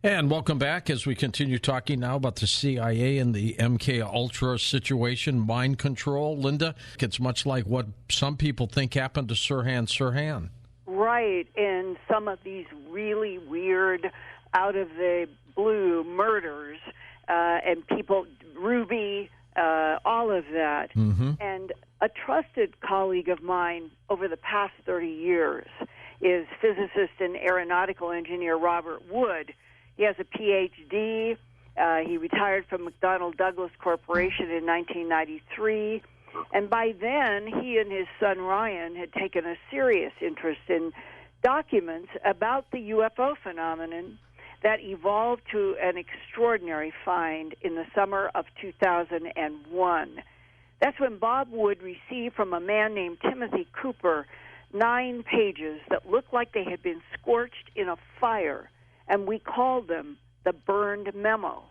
And welcome back as we continue talking now about the CIA and the MK Ultra situation, mind control. Linda, it's much like what some people think happened to Sirhan Sirhan. Right, and some of these really weird, out-of-the-blue murders, and people, Ruby, all of that. Mm-hmm. And a trusted colleague of mine over the past 30 years is physicist and aeronautical engineer Robert Wood. He has a Ph.D. He retired from McDonnell Douglas Corporation in 1993. And by then, he and his son Ryan had taken a serious interest in documents about the UFO phenomenon that evolved to an extraordinary find in the summer of 2001. That's when Bob Wood received from a man named Timothy Cooper 9 pages that looked like they had been scorched in a fire, and we called them the burned memo.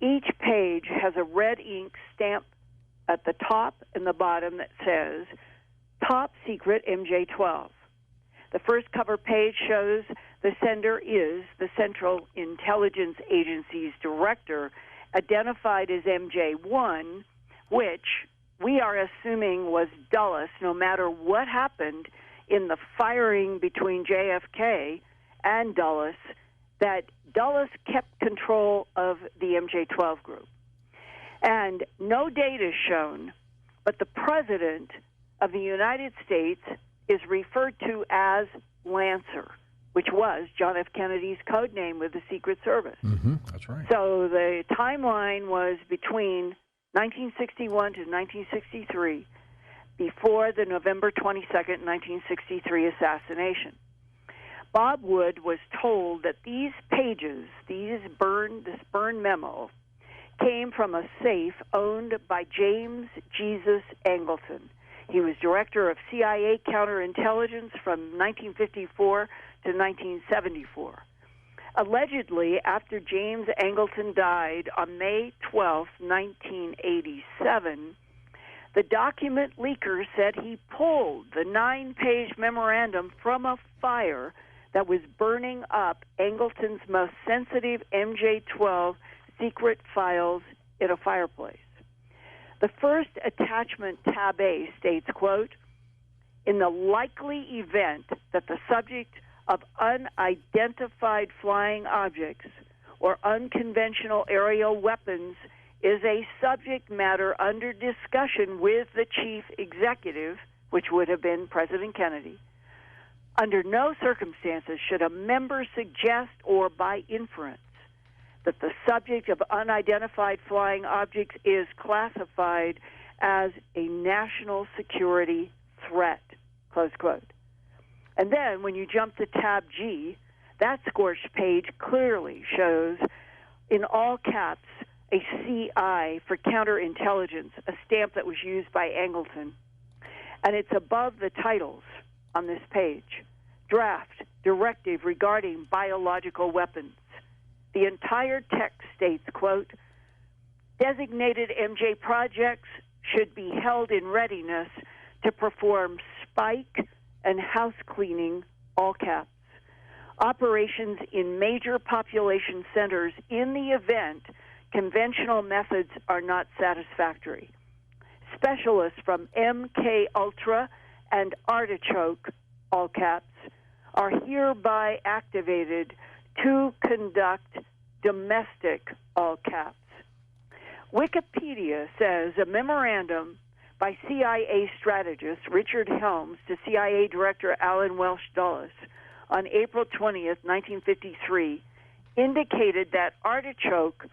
Each page has a red ink stamp at the top and the bottom that says, Top Secret MJ-12. The first cover page shows the sender is the Central Intelligence Agency's director, identified as MJ-1, which we are assuming was Dulles, no matter what happened in the firing between JFK and Dulles, that Dulles kept control of the MJ-12 group. And no date is shown, but the President of the United States is referred to as Lancer, which was John F. Kennedy's code name with the Secret Service. Mm-hmm, that's right. So the timeline was between 1961 to 1963, before the November 22nd, 1963 assassination. Bob Wood was told that these pages, this burned memo, came from a safe owned by James Jesus Angleton. He was director of CIA counterintelligence from 1954 to 1974. Allegedly, after James Angleton died on May 12, 1987, the document leaker said he pulled the 9-page memorandum from a fire that was burning up Angleton's most sensitive MJ-12 secret files in a fireplace. The first attachment, tab A, states, quote, in the likely event that the subject of unidentified flying objects or unconventional aerial weapons is a subject matter under discussion with the chief executive, which would have been President Kennedy, under no circumstances should a member suggest or by inference that the subject of unidentified flying objects is classified as a national security threat, close quote. And then when you jump to tab G, that scorched page clearly shows in all caps a CI for counterintelligence, a stamp that was used by Angleton. And it's above the titles on this page. Draft, directive regarding biological weapons. The entire text states, quote, designated MJ projects should be held in readiness to perform spike and house cleaning, all caps. Operations in major population centers in the event conventional methods are not satisfactory. Specialists from MK Ultra and Artichoke, all caps, are hereby activated to conduct domestic, all caps. Wikipedia says a memorandum by CIA strategist Richard Helms to CIA Director Alan Welsh Dulles on April 20th, 1953, indicated that Artichoke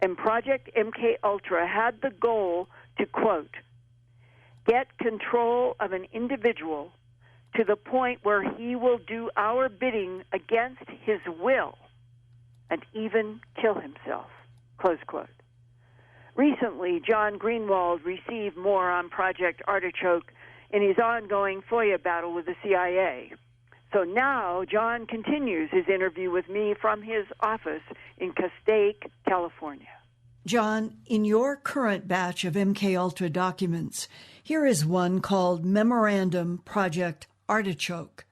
and Project MK Ultra had the goal to, quote, get control of an individual to the point where he will do our bidding against his will and even kill himself, close quote. Recently, John Greenwald received more on Project Artichoke in his ongoing FOIA battle with the CIA. So now John continues his interview with me from his office in Castaic, California. John, in your current batch of MKUltra documents, here is one called Memorandum Project Artichoke.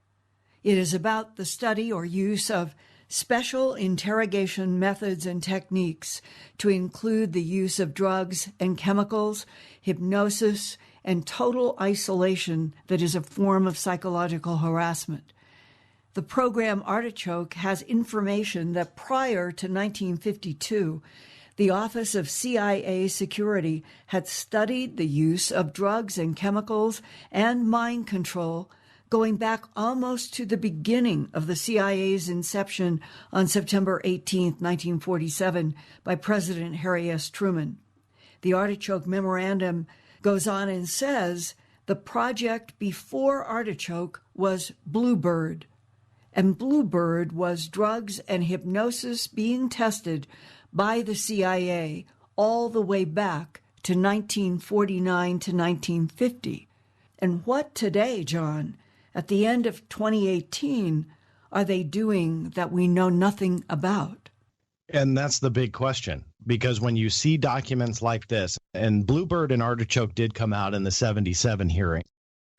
It is about the study or use of special interrogation methods and techniques to include the use of drugs and chemicals, hypnosis, and total isolation that is a form of psychological harassment. The program Artichoke has information that prior to 1952, the Office of CIA Security had studied the use of drugs and chemicals and mind control going back almost to the beginning of the CIA's inception on September 18, 1947, by President Harry S. Truman. The Artichoke Memorandum goes on and says the project before Artichoke was Bluebird, and Bluebird was drugs and hypnosis being tested by the CIA all the way back to 1949 to 1950. And what today, John, at the end of 2018, are they doing that we know nothing about? And that's the big question, because when you see documents like this, and Bluebird and Artichoke did come out in the 77 hearing.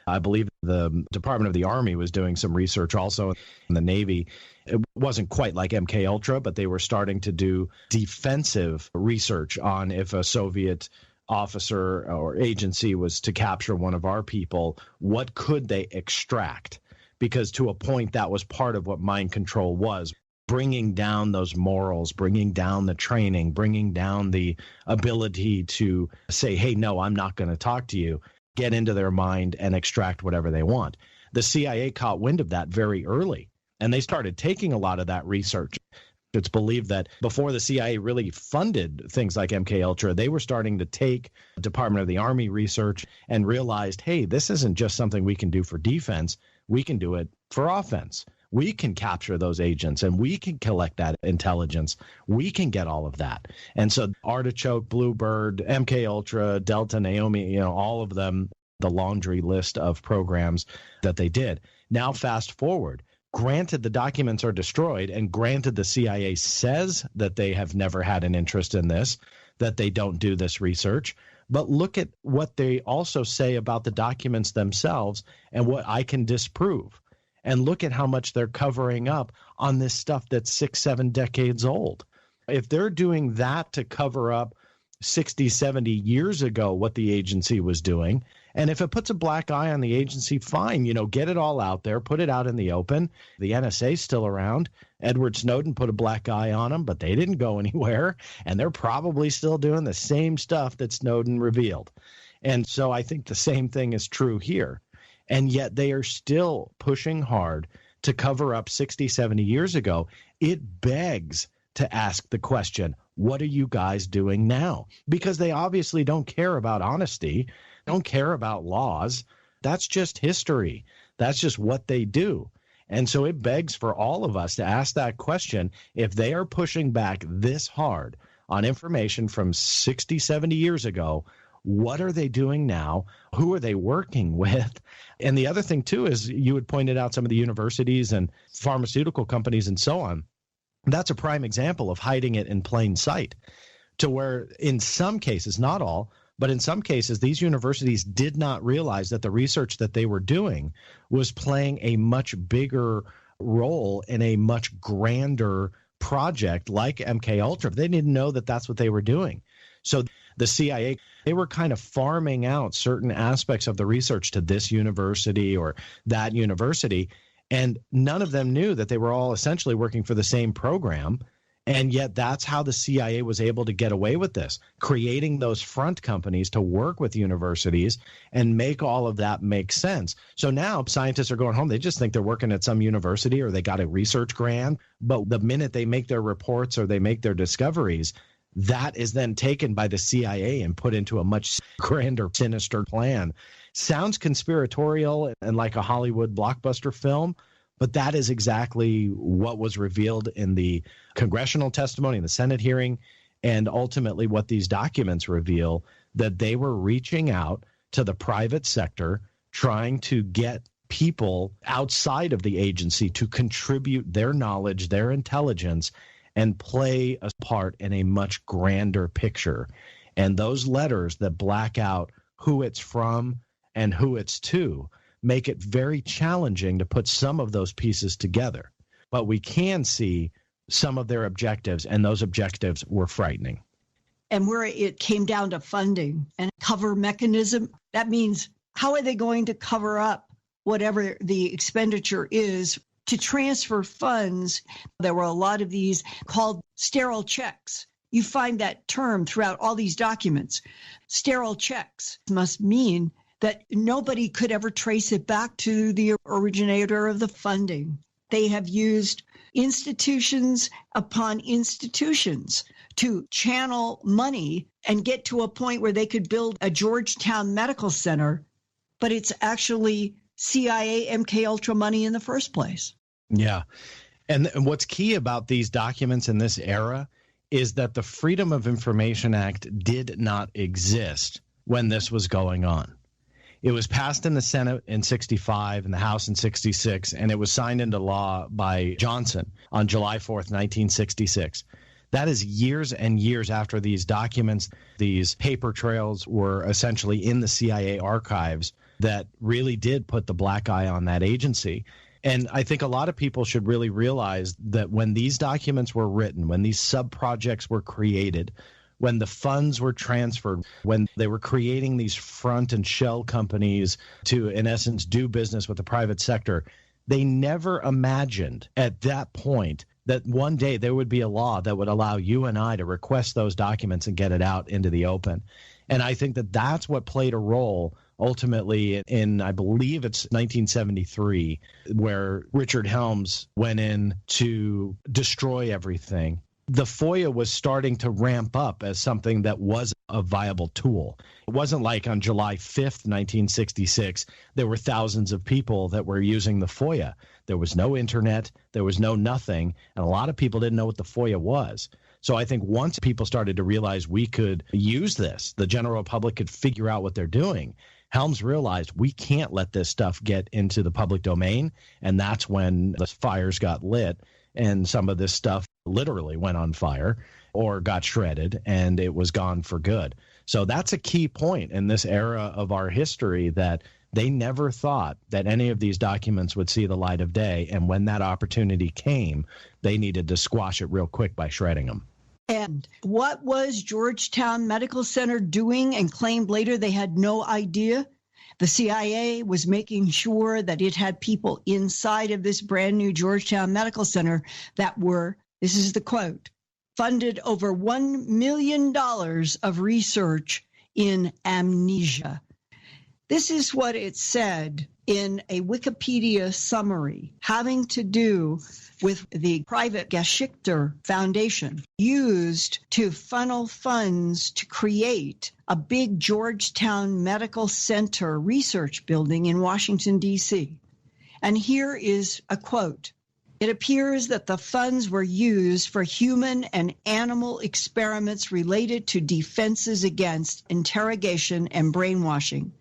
I believe the Department of the Army was doing some research also in the Navy. It wasn't quite like MK Ultra, but they were starting to do defensive research on if a Soviet officer or agency was to capture one of our people, what could they extract? Because to a point, that was part of what mind control was. Bringing down those morals, bringing down the training, bringing down the ability to say, hey, no, I'm not going to talk to you, get into their mind and extract whatever they want. The CIA caught wind of that very early, and they started taking a lot of that research. It's believed that before the CIA really funded things like MK Ultra, they were starting to take Department of the Army research and realized, hey, this isn't just something we can do for defense. We can do it for offense. We can capture those agents and we can collect that intelligence. We can get all of that. And so Artichoke, Bluebird, MK Ultra, Delta, Naomi, all of them, the laundry list of programs that they did. Now, fast forward. Granted, the documents are destroyed, and granted, the CIA says that they have never had an interest in this, that they don't do this research. But look at what they also say about the documents themselves and what I can disprove. And look at how much they're covering up on this stuff that's 6-7 decades old. If they're doing that to cover up 60, 70 years ago what the agency was doing, and if it puts a black eye on the agency, fine, get it all out there, put it out in the open. The NSA's still around. Edward Snowden put a black eye on them, but they didn't go anywhere, and they're probably still doing the same stuff that Snowden revealed. And so I think the same thing is true here. And yet they are still pushing hard to cover up 60, 70 years ago. It begs to ask the question, what are you guys doing now? Because they obviously don't care about honesty, don't care about laws. That's just history. That's just what they do. And so it begs for all of us to ask that question. If they are pushing back this hard on information from 60, 70 years ago, what are they doing now? Who are they working with? And the other thing, too, is you had pointed out some of the universities and pharmaceutical companies and so on. That's a prime example of hiding it in plain sight, to where in some cases, not all, but in some cases, these universities did not realize that the research that they were doing was playing a much bigger role in a much grander project like MK Ultra. They didn't know that that's what they were doing. So the CIA, they were kind of farming out certain aspects of the research to this university or that university, and none of them knew that they were all essentially working for the same program. And yet that's how the CIA was able to get away with this, creating those front companies to work with universities and make all of that make sense. So now scientists are going home. They just think they're working at some university or they got a research grant. But the minute they make their reports or they make their discoveries, that is then taken by the CIA and put into a much grander, sinister plan. Sounds conspiratorial and like a Hollywood blockbuster film, but that is exactly what was revealed in the congressional testimony, in the Senate hearing, and ultimately what these documents reveal, that they were reaching out to the private sector, trying to get people outside of the agency to contribute their knowledge, their intelligence, and play a part in a much grander picture. And those letters that black out who it's from and who it's to make it very challenging to put some of those pieces together. But we can see some of their objectives, and those objectives were frightening. And where it came down to funding and cover mechanism, that means how are they going to cover up whatever the expenditure is to transfer funds? There were a lot of these called sterile checks. You find that term throughout all these documents. Sterile checks must mean that nobody could ever trace it back to the originator of the funding. They have used institutions upon institutions to channel money and get to a point where they could build a Georgetown Medical Center, but it's actually CIA MK Ultra money in the first place. Yeah. And what's key about these documents in this era is that the Freedom of Information Act did not exist when this was going on. It was passed in the Senate in 65 and the House in 66, and it was signed into law by Johnson on July 4th, 1966. That is years and years after these documents, these paper trails were essentially in the CIA archives that really did put the black eye on that agency. And I think a lot of people should really realize that when these documents were written, when these sub-projects were created, when the funds were transferred, when they were creating these front and shell companies to, in essence, do business with the private sector, they never imagined at that point that one day there would be a law that would allow you and I to request those documents and get it out into the open. And I think that that's what played a role ultimately in, I believe it's 1973, where Richard Helms went in to destroy everything. The FOIA was starting to ramp up as something that was a viable tool. It wasn't like on July 5th, 1966, there were thousands of people that were using the FOIA. There was no internet, there was no nothing, and a lot of people didn't know what the FOIA was. So I think once people started to realize we could use this, the general public could figure out what they're doing, Helms realized we can't let this stuff get into the public domain, and that's when the fires got lit and some of this stuff literally went on fire or got shredded, and it was gone for good. So that's a key point in this era of our history, that they never thought that any of these documents would see the light of day, and when that opportunity came, they needed to squash it real quick by shredding them. And what was Georgetown Medical Center doing and claimed later they had no idea? The CIA was making sure that it had people inside of this brand new Georgetown Medical Center that were, this is the quote, funded over $1 million of research in amnesia. This is what it said in a Wikipedia summary having to do with the private Geschichte Foundation used to funnel funds to create a big Georgetown Medical Center research building in Washington, D.C. And here is a quote. It appears that the funds were used for human and animal experiments related to defenses against interrogation and brainwashing,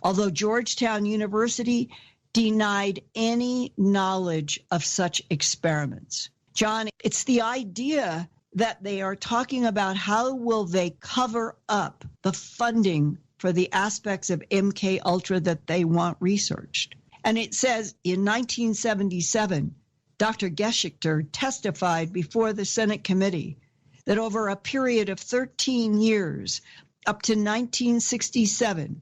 although Georgetown University denied any knowledge of such experiments. John, it's the idea that they are talking about how will they cover up the funding for the aspects of MK Ultra that they want researched. And it says in 1977, Dr. Geschichte testified before the Senate committee that over a period of 13 years, up to 1967,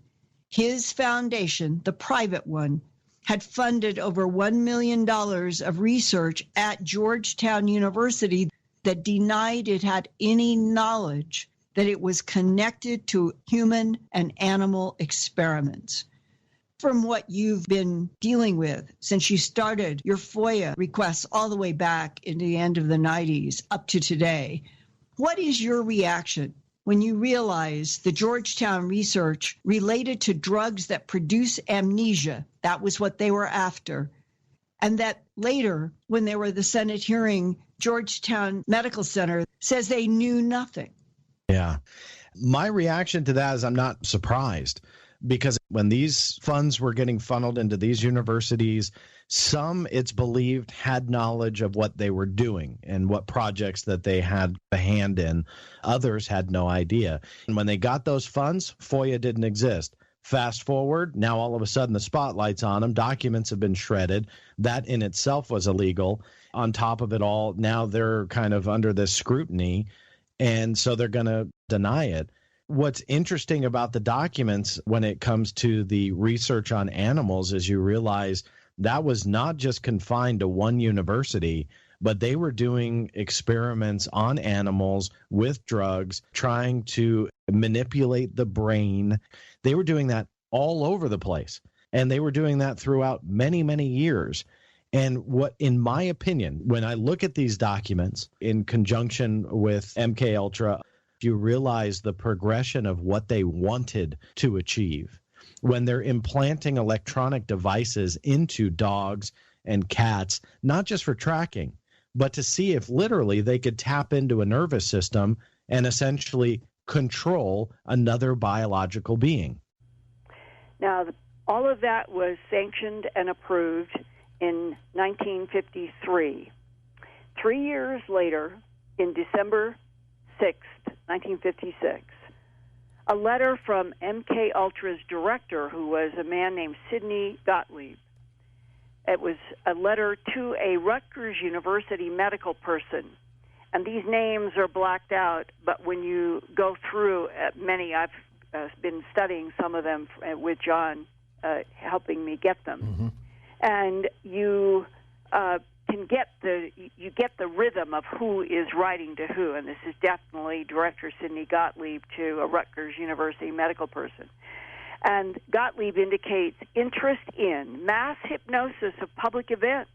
his foundation, the private one, had funded over $1 million of research at Georgetown University that denied it had any knowledge that it was connected to human and animal experiments. From what you've been dealing with since you started your FOIA requests all the way back in the end of the 90s up to today, what is your reaction when you realize the Georgetown research related to drugs that produce amnesia? That was what they were after. And that later, when there were the Senate hearing, Georgetown Medical Center says they knew nothing. Yeah. My reaction to that is I'm not surprised, because when these funds were getting funneled into these universities, some, it's believed, had knowledge of what they were doing and what projects that they had a hand in. Others had no idea. And when they got those funds, FOIA didn't exist. Fast forward, now all of a sudden the spotlight's on them. Documents have been shredded. That in itself was illegal. On top of it all, now they're kind of under this scrutiny, and so they're going to deny it. What's interesting about the documents when it comes to the research on animals is you realize that was not just confined to one university, but they were doing experiments on animals with drugs, trying to manipulate the brain. They were doing that all over the place, and they were doing that throughout many, many years. And what, in my opinion, when I look at these documents in conjunction with MK Ultra, you realize the progression of what they wanted to achieve. When they're implanting electronic devices into dogs and cats, not just for tracking, but to see if literally they could tap into a nervous system and essentially control another biological being. Now, all of that was sanctioned and approved in 1953. 3 years later, in December 6th, 1956, a letter from MK Ultra's director, who was a man named Sidney Gottlieb. It was a letter to a Rutgers University medical person. And these names are blacked out, but when you go through many, I've been studying some of them with John helping me get them. Mm-hmm. And you can get the rhythm of who is writing to who, and this is definitely Director Sidney Gottlieb to a Rutgers University medical person. And Gottlieb indicates interest in mass hypnosis of public events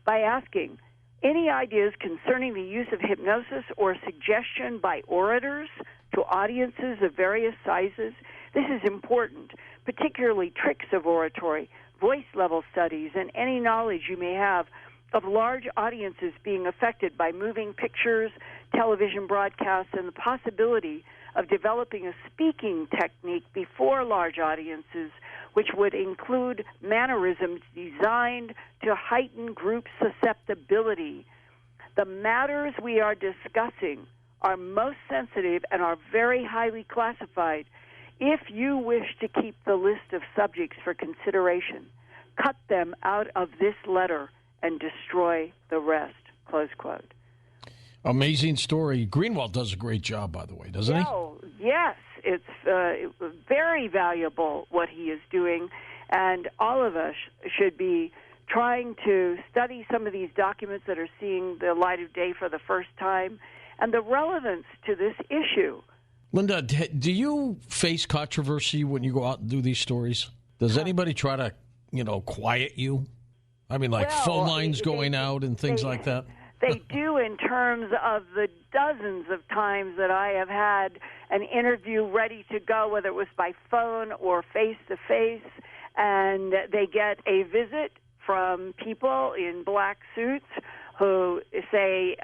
by asking, any ideas concerning the use of hypnosis or suggestion by orators to audiences of various sizes? This is important, particularly tricks of oratory, voice level studies, and any knowledge you may have of large audiences being affected by moving pictures, television broadcasts, and the possibility of developing a speaking technique before large audiences, which would include mannerisms designed to heighten group susceptibility. The matters we are discussing are most sensitive and are very highly classified. If you wish to keep the list of subjects for consideration, cut them out of this letter and destroy the rest, close quote. Amazing story. Greenwald does a great job, by the way, doesn't he? Oh, yes. It's very valuable what he is doing, and all of us should be trying to study some of these documents that are seeing the light of day for the first time and the relevance to this issue. Linda, do you face controversy when you go out and do these stories? Does anybody try to, quiet you? I mean, like phone lines going out and things like that? They do, in terms of the dozens of times that I have had an interview ready to go, whether it was by phone or face-to-face, and they get a visit from people in black suits who say,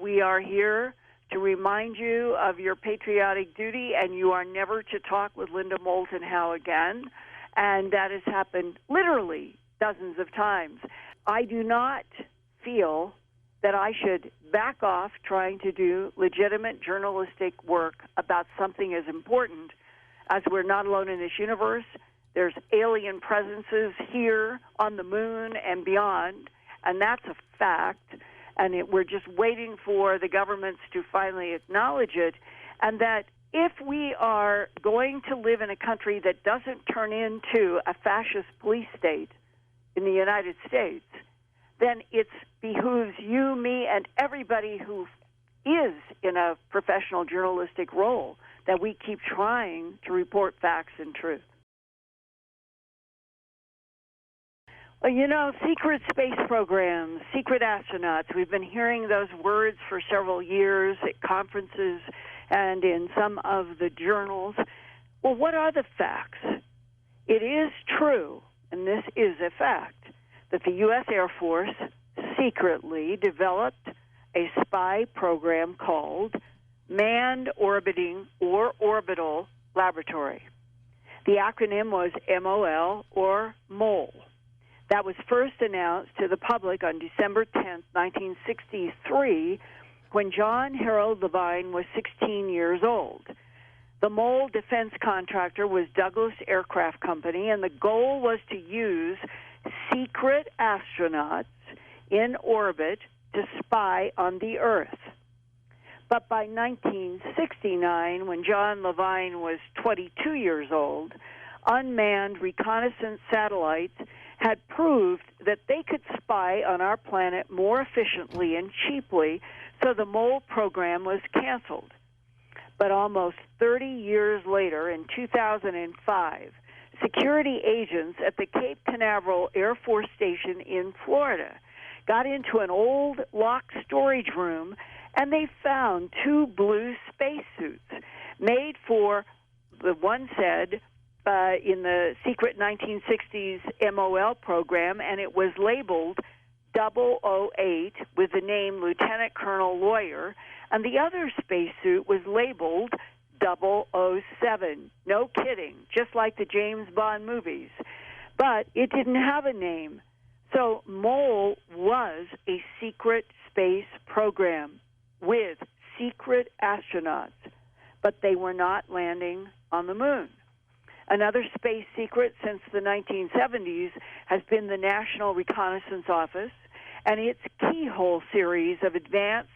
we are here to remind you of your patriotic duty, and you are never to talk with Linda Moulton Howe again. And that has happened literally dozens of times. I do not feel that I should back off trying to do legitimate journalistic work about something as important as we're not alone in this universe. There's alien presences here on the moon and beyond, and that's a fact. And we're just waiting for the governments to finally acknowledge it, and that if we are going to live in a country that doesn't turn into a fascist police state in the United States, then it behooves you, me, and everybody who is in a professional journalistic role that we keep trying to report facts and truth. Well, secret space programs, secret astronauts, we've been hearing those words for several years at conferences and in some of the journals. Well, what are the facts? It is true, and this is a fact, that the U.S. Air Force secretly developed a spy program called Manned Orbital Laboratory. The acronym was MOL, or MOLE. That was first announced to the public on December 10, 1963, when John Harold Levine was 16 years old. The Mole defense contractor was Douglas Aircraft Company, and the goal was to use secret astronauts in orbit to spy on the Earth. But by 1969, when John Levine was 22 years old, unmanned reconnaissance satellites had proved that they could spy on our planet more efficiently and cheaply, so the Mole program was canceled. But almost 30 years later, in 2005, security agents at the Cape Canaveral Air Force Station in Florida got into an old locked storage room, and they found two blue spacesuits made for, the one said, in the secret 1960s MOL program, and it was labeled 008 with the name Lieutenant Colonel Lawyer, and the other spacesuit was labeled 007. No kidding, just like the James Bond movies. But it didn't have a name. So Mole was a secret space program with secret astronauts, but they were not landing on the moon. Another space secret since the 1970s has been the National Reconnaissance Office and its Keyhole series of advanced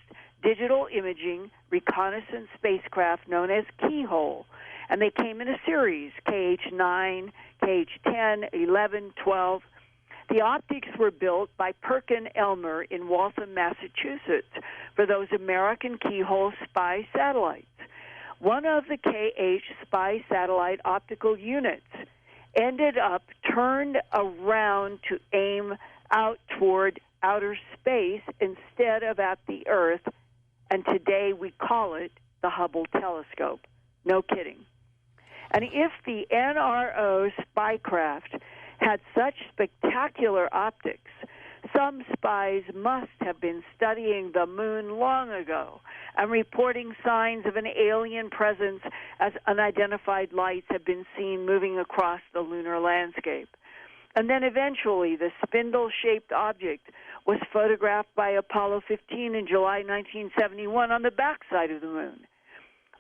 digital imaging reconnaissance spacecraft known as Keyhole. And they came in a series, KH-9, KH-10, 11, 12. The optics were built by Perkin Elmer in Waltham, Massachusetts, for those American Keyhole spy satellites. One of the KH spy satellite optical units ended up turned around to aim out toward outer space instead of at the Earth, and today we call it the Hubble Telescope. No kidding. And if the NRO spycraft had such spectacular optics, some spies must have been studying the moon long ago and reporting signs of an alien presence as unidentified lights have been seen moving across the lunar landscape. And then eventually the spindle-shaped object was photographed by Apollo 15 in July 1971 on the backside of the moon.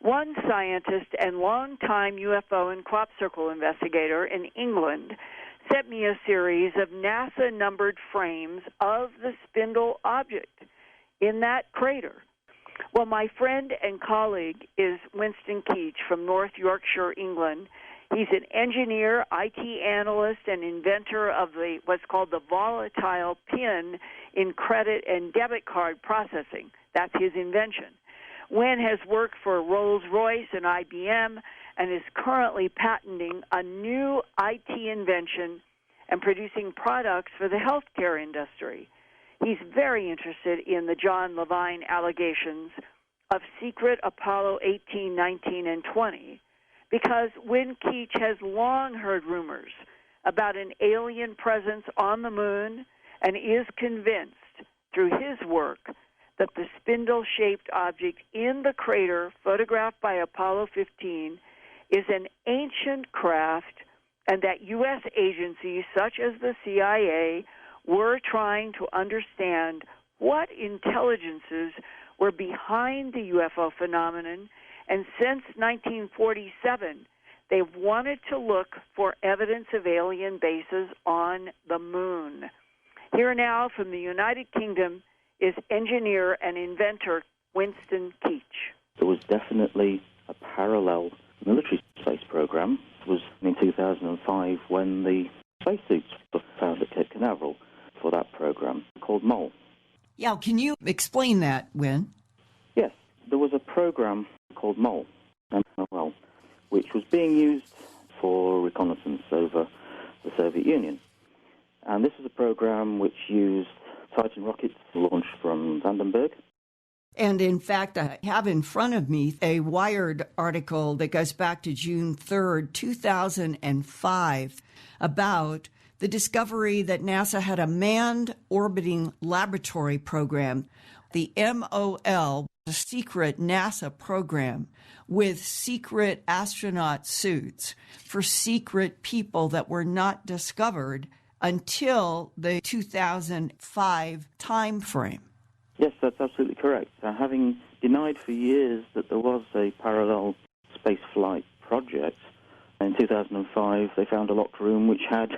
One scientist and longtime UFO and crop circle investigator in England sent me a series of NASA-numbered frames of the spindle object in that crater. Well, my friend and colleague is Winston Keach from North Yorkshire, England. He's an engineer, IT analyst, and inventor of what's called the volatile pin in credit and debit card processing. That's his invention. Wynn has worked for Rolls-Royce and IBM and is currently patenting a new IT invention and producing products for the healthcare industry. He's very interested in the John Levine allegations of secret Apollo 18, 19, and 20, because Wynn Keach has long heard rumors about an alien presence on the moon and is convinced through his work that the spindle-shaped object in the crater photographed by Apollo 15 is an ancient craft, and that U.S. agencies such as the CIA were trying to understand what intelligences were behind the UFO phenomenon, and since 1947, they've wanted to look for evidence of alien bases on the moon. Here now from the United Kingdom is engineer and inventor Winston Keach. There was definitely a parallel military space program. It was in 2005 when the spacesuits were found at Cape Canaveral for that program called Mole. Yeah, can you explain that, Wynn? Yes, there was a program called Mole, MOL, which was being used for reconnaissance over the Soviet Union. And this was a program which used Titan rockets launched from Vandenberg. And in fact, I have in front of me a Wired article that goes back to June 3rd, 2005, about the discovery that NASA had a manned orbiting laboratory program, the MOL, a secret NASA program with secret astronaut suits for secret people that were not discovered until the 2005 time frame. Yes, that's absolutely correct. Having denied for years that there was a parallel space flight project. In 2005, they found a locked room which had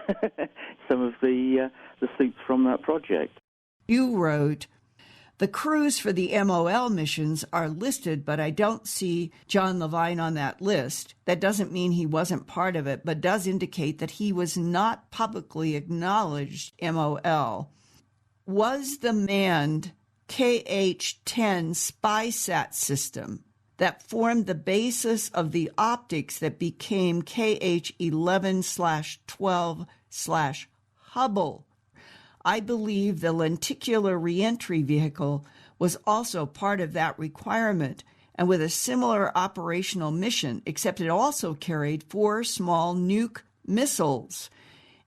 some of the suits from that project. You wrote, the crews for the MOL missions are listed, but I don't see John Levine on that list. That doesn't mean he wasn't part of it, but does indicate that he was not publicly acknowledged MOL. Was the manned KH-10 SpySat system that formed the basis of the optics that became KH-11/12/Hubble. I believe the lenticular reentry vehicle was also part of that requirement, and with a similar operational mission, except it also carried 4 small nuke missiles.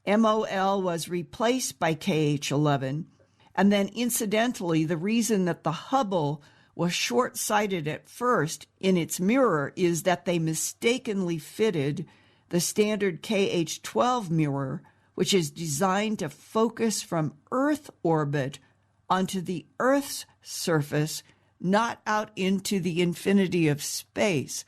MOL was replaced by KH-11, and then incidentally, the reason that the Hubble was short-sighted at first in its mirror is that they mistakenly fitted the standard KH-12 mirror, which is designed to focus from Earth orbit onto the Earth's surface, not out into the infinity of space.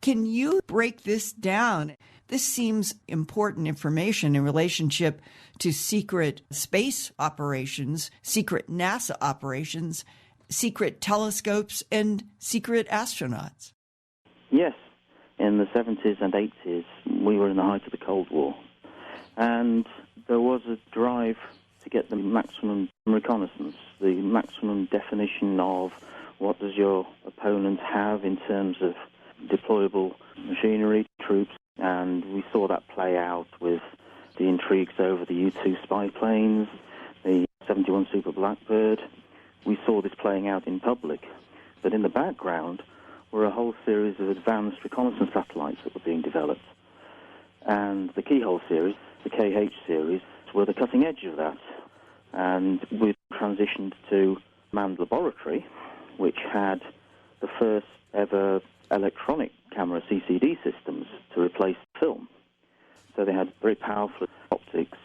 Can you break this down? This seems important information in relationship to secret space operations, secret NASA operations, secret telescopes, and secret astronauts. Yes. In the 70s and 80s, we were in the height of the Cold War. And there was a drive to get the maximum reconnaissance, the maximum definition of what does your opponent have in terms of deployable machinery, troops, and we saw that play out with the intrigues over the U-2 spy planes, the 71 Super Blackbird. We saw this playing out in public, but in the background were a whole series of advanced reconnaissance satellites that were being developed. And the Keyhole series, the KH series, were the cutting edge of that. And we transitioned to Manned Laboratory, which had the first ever electronic camera CCD systems to replace film. So they had very powerful optics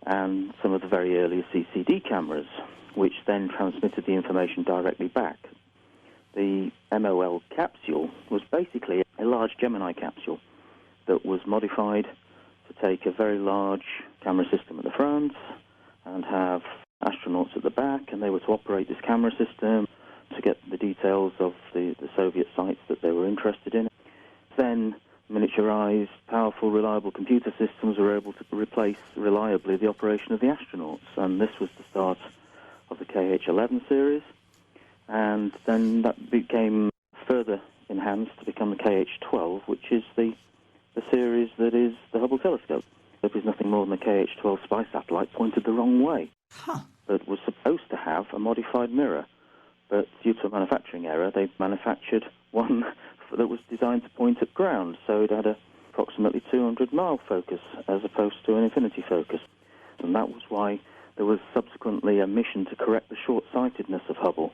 and some of the very early CCD cameras, which then transmitted the information directly back. The MOL capsule was basically a large Gemini capsule that was modified to take a very large camera system at the front and have astronauts at the back, and they were to operate this camera system to get the details of the Soviet sites that they were interested in. Then miniaturized, powerful, reliable computer systems were able to replace reliably the operation of the astronauts, and this was the start of the KH-11 series, and then that became further enhanced to become the KH-12, which is the series that is the Hubble Telescope. It was nothing more than a KH-12 spy satellite pointed the wrong way, but was supposed to have a modified mirror. But due to a manufacturing error, they manufactured one that was designed to point at ground, so it had a approximately 200-mile focus as opposed to an infinity focus. And that was why there was subsequently a mission to correct the short-sightedness of Hubble.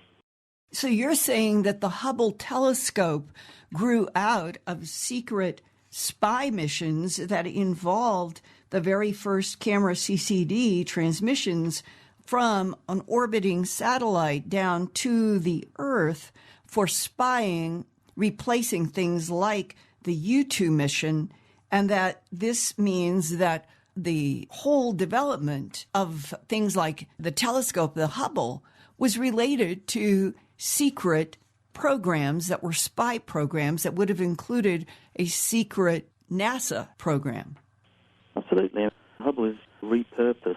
So you're saying that the Hubble Telescope grew out of secret spy missions that involved the very first camera CCD transmissions from an orbiting satellite down to the Earth for spying, replacing things like the U-2 mission, and that this means that the whole development of things like the telescope, the Hubble, was related to secret programs that were spy programs that would have included a secret NASA program. Absolutely. Hubble is repurposed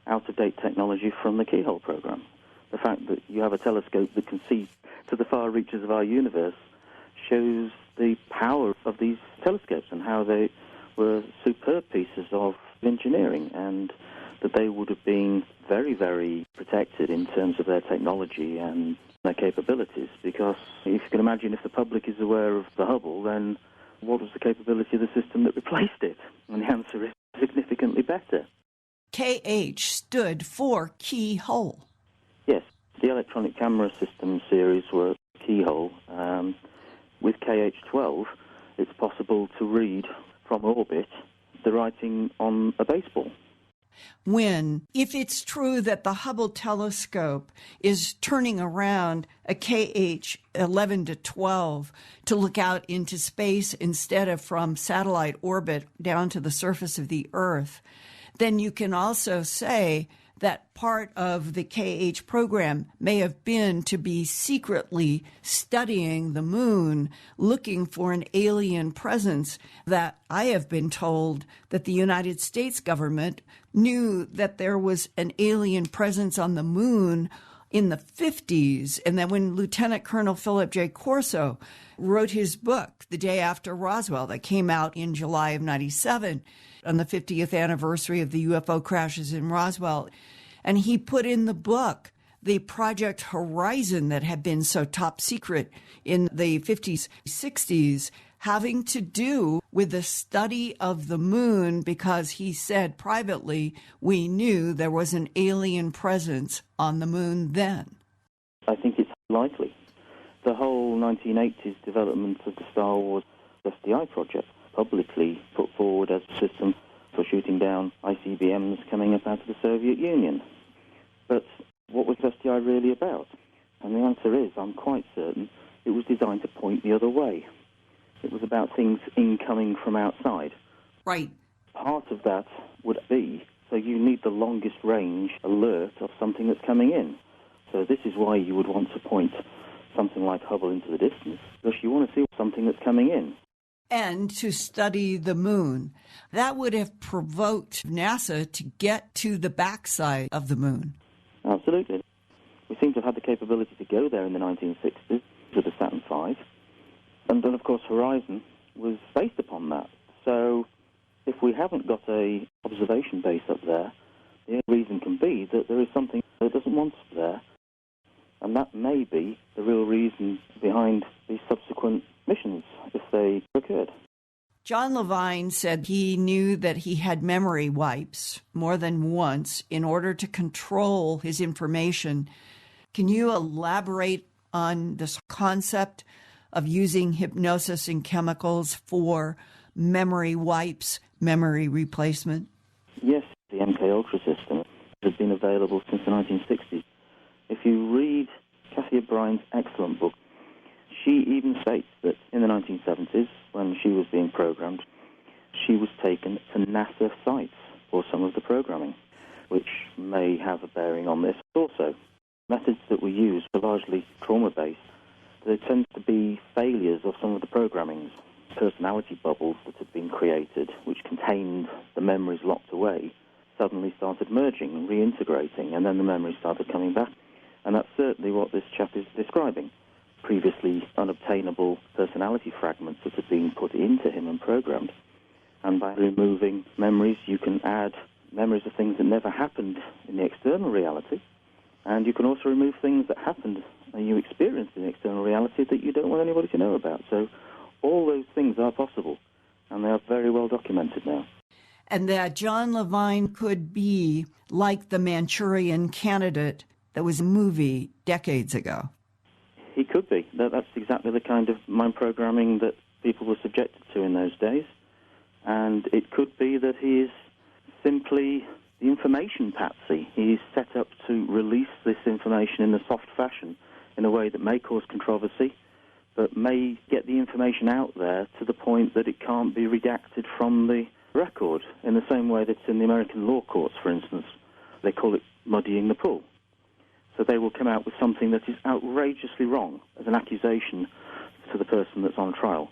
out-of-date technology from the Keyhole program. The fact that you have a telescope that can see to the far reaches of our universe shows the power of these telescopes and how they were superb pieces of engineering, and that they would have been very, very protected in terms of their technology and their capabilities, because if you can imagine, if the public is aware of the Hubble, then what was the capability of the system that replaced it? And the answer is significantly better. KH stood for Keyhole. Yes, the electronic camera system series were Keyhole. With KH-12, it's possible to read from orbit the writing on a baseball. when, if it's true that the Hubble Telescope is turning around a KH 11 to 12 to look out into space instead of from satellite orbit down to the surface of the Earth, then you can also say that part of the KH program may have been to be secretly studying the moon, looking for an alien presence that I have been told that the United States government knew that there was an alien presence on the moon in the 50s. And then when Lieutenant Colonel Philip J. Corso wrote his book the day after Roswell that came out in July of 97 on the 50th anniversary of the UFO crashes in Roswell, and he put in the book the Project Horizon that had been so top secret in the 50s, 60s, having to do with the study of the moon, because he said privately, we knew there was an alien presence on the moon then. I think it's likely. The whole 1980s development of the Star Wars SDI project, publicly put forward as a system for shooting down ICBMs coming up out of the Soviet Union. But what was SDI really about? And the answer is, I'm quite certain, it was designed to point the other way. It was about things incoming from outside. Right. Part of that would be, so you need the longest range alert of something that's coming in. So this is why you would want to point something like Hubble into the distance, because you want to see something that's coming in. And to study the moon. That would have provoked NASA to get to the backside of the moon. Absolutely. We seem to have had the capability to go there in the 1960s with the Saturn V. And then, of course, Horizon was based upon that. So if we haven't got a observation base up there, the only reason can be that there is something that doesn't want us there. And that may be the real reason behind these subsequent missions, if they occurred. John Levine said he knew that he had memory wipes more than once in order to control his information. Can you elaborate on this concept of using hypnosis and chemicals for memory wipes, memory replacement? Yes, the MK Ultra system has been available since the 1960s. If you read Kathy O'Brien's excellent book, she even states that in the 1970s, when she was being programmed, she was taken to NASA sites for some of the programming, which may have a bearing on this. Also, methods that we use are largely trauma-based. There tend to be failures of some of the programmings, personality bubbles that had been created, which contained the memories locked away, suddenly started merging and reintegrating, and then the memories started coming back. And that's certainly what this chap is describing. Previously unobtainable personality fragments that had been put into him and programmed. And by removing memories, you can add memories of things that never happened in the external reality. And you can also remove things that happened and you experienced in the external reality that you don't want anybody to know about. So all those things are possible, and they are very well documented now. And that John Levine could be like the Manchurian Candidate that was a movie decades ago. He could be. That's exactly the kind of mind programming that people were subjected to in those days. And it could be that he is simply the information patsy. He's set up to release this information in a soft fashion in a way that may cause controversy, but may get the information out there to the point that it can't be redacted from the record, in the same way that in the American law courts, for instance, they call it muddying the pool. So they will come out with something that is outrageously wrong as an accusation to the person that's on trial.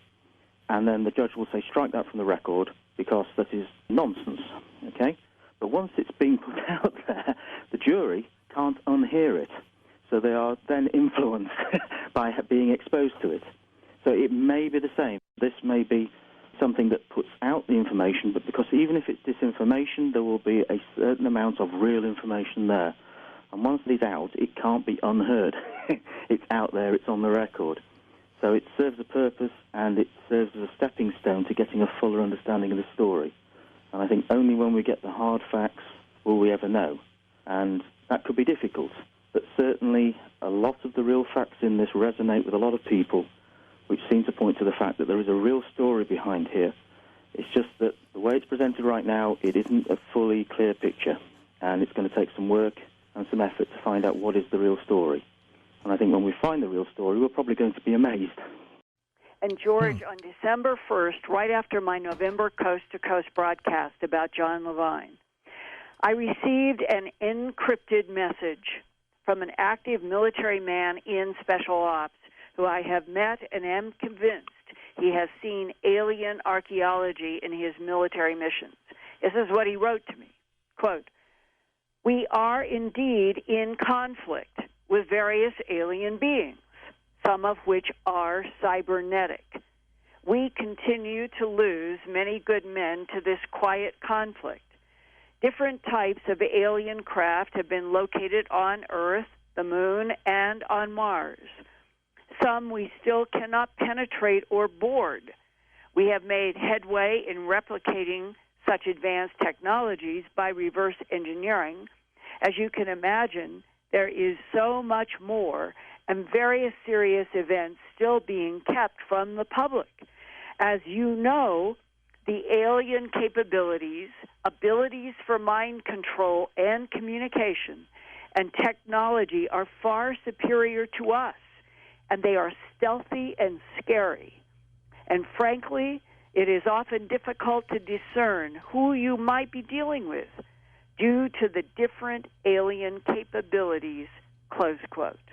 And then the judge will say, strike that from the record because that is nonsense, okay? But once it's been put out there, the jury can't unhear it. So they are then influenced by being exposed to it. So it may be the same. This may be something that puts out the information, but because even if it's disinformation, there will be a certain amount of real information there. And once it's out, it can't be unheard. It's out there, it's on the record. So it serves a purpose, and it serves as a stepping stone to getting a fuller understanding of the story. And I think only when we get the hard facts will we ever know. And that could be difficult. But certainly a lot of the real facts in this resonate with a lot of people, which seem to point to the fact that there is a real story behind here It's just that the way it's presented right now, it isn't a fully clear picture, and it's going to take some work and some effort to find out what is the real story. And I think when we find the real story, we're probably going to be amazed. And George, on December 1st, right after my November coast-to-coast broadcast about John Levine, I received an encrypted message from an active military man in Special Ops who I have met and am convinced he has seen alien archaeology in his military missions. This is what he wrote to me. Quote, "We are indeed in conflict with various alien beings, some of which are cybernetic. We continue to lose many good men to this quiet conflict. Different types of alien craft have been located on Earth, the Moon, and on Mars. Some we still cannot penetrate or board. We have made headway in replicating such advanced technologies by reverse engineering. As you can imagine, there is so much more and various serious events still being kept from the public. As you know, the alien capabilities, abilities for mind control and communication, and technology are far superior to us, and they are stealthy and scary. And frankly, it is often difficult to discern who you might be dealing with due to the different alien capabilities," close quote.